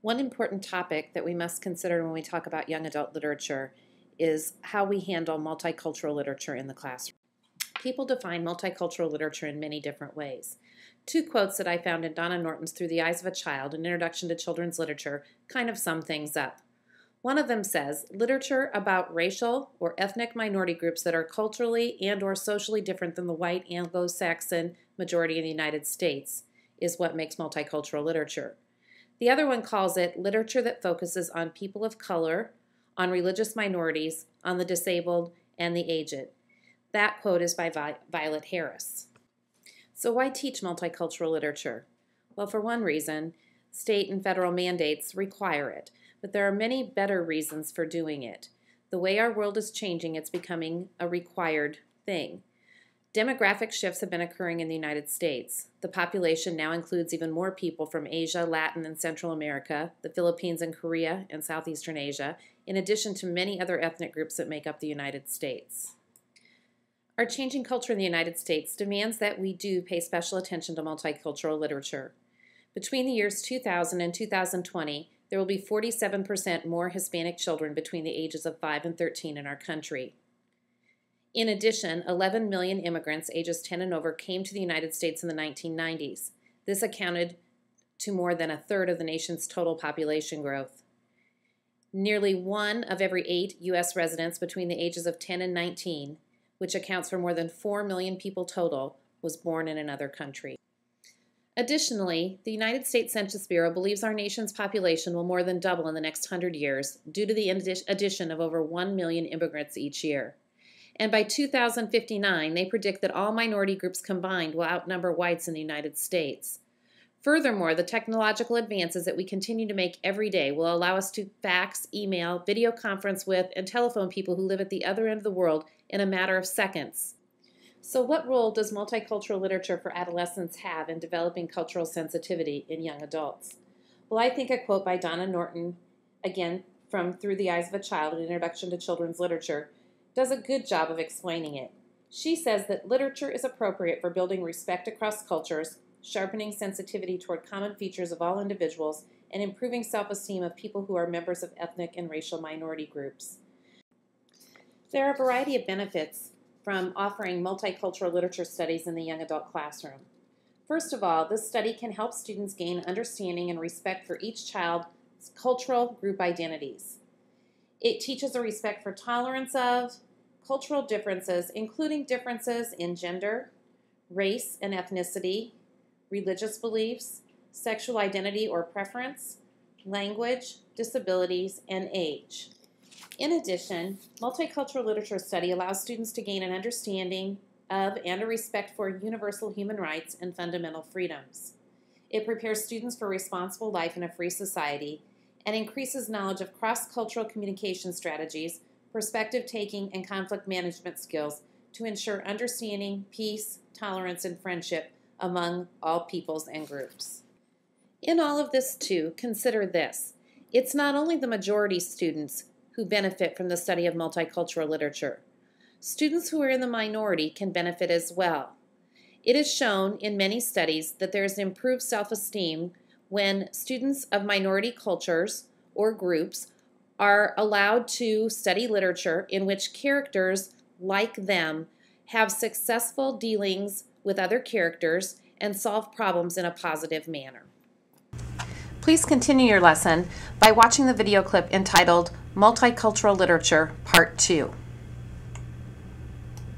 One important topic that we must consider when we talk about young adult literature is how we handle multicultural literature in the classroom. People define multicultural literature in many different ways. Two quotes that I found in Donna Norton's Through the Eyes of a Child, an introduction to children's literature, kind of sum things up. One of them says, literature about racial or ethnic minority groups that are culturally and or socially different than the white Anglo-Saxon majority in the United States is what makes multicultural literature. The other one calls it literature that focuses on people of color, on religious minorities, on the disabled, and the aged. That quote is by Violet Harris. So why teach multicultural literature? Well, for one reason, state and federal mandates require it, but there are many better reasons for doing it. The way our world is changing, it's becoming a required thing. Demographic shifts have been occurring in the United States. The population now includes even more people from Asia, Latin, and Central America, the Philippines and Korea, and Southeastern Asia, in addition to many other ethnic groups that make up the United States. Our changing culture in the United States demands that we do pay special attention to multicultural literature. Between the years 2000 and 2020, there will be 47% more Hispanic children between the ages of 5 and 13 in our country. In addition, 11 million immigrants ages 10 and over came to the United States in the 1990s. This accounted to more than a third of the nation's total population growth. Nearly 1 of every 8 U.S. residents between the ages of 10 and 19, which accounts for more than 4 million people total, was born in another country. Additionally, the United States Census Bureau believes our nation's population will more than double in the next 100 years due to the addition of over 1 million immigrants each year. And by 2059, they predict that all minority groups combined will outnumber whites in the United States. Furthermore, the technological advances that we continue to make every day will allow us to fax, email, video conference with, and telephone people who live at the other end of the world in a matter of seconds. So what role does multicultural literature for adolescents have in developing cultural sensitivity in young adults? Well, I think a quote by Donna Norton, again from Through the Eyes of a Child, an introduction to children's literature, does a good job of explaining it. She says that literature is appropriate for building respect across cultures, sharpening sensitivity toward common features of all individuals, and improving self-esteem of people who are members of ethnic and racial minority groups. There are a variety of benefits from offering multicultural literature studies in the young adult classroom. First of all, this study can help students gain understanding and respect for each child's cultural group identities. It teaches a respect for tolerance of cultural differences, including differences in gender, race and ethnicity, religious beliefs, sexual identity or preference, language, disabilities, and age. In addition, multicultural literature study allows students to gain an understanding of and a respect for universal human rights and fundamental freedoms. It prepares students for responsible life in a free society and increases knowledge of cross-cultural communication strategies, perspective-taking, and conflict management skills to ensure understanding, peace, tolerance, and friendship among all peoples and groups. In all of this, too, consider this. It's not only the majority students who benefit from the study of multicultural literature. Students who are in the minority can benefit as well. It is shown in many studies that there is improved self-esteem when students of minority cultures or groups are allowed to study literature in which characters like them have successful dealings with other characters and solve problems in a positive manner. Please continue your lesson by watching the video clip entitled Multicultural Literature Part 2.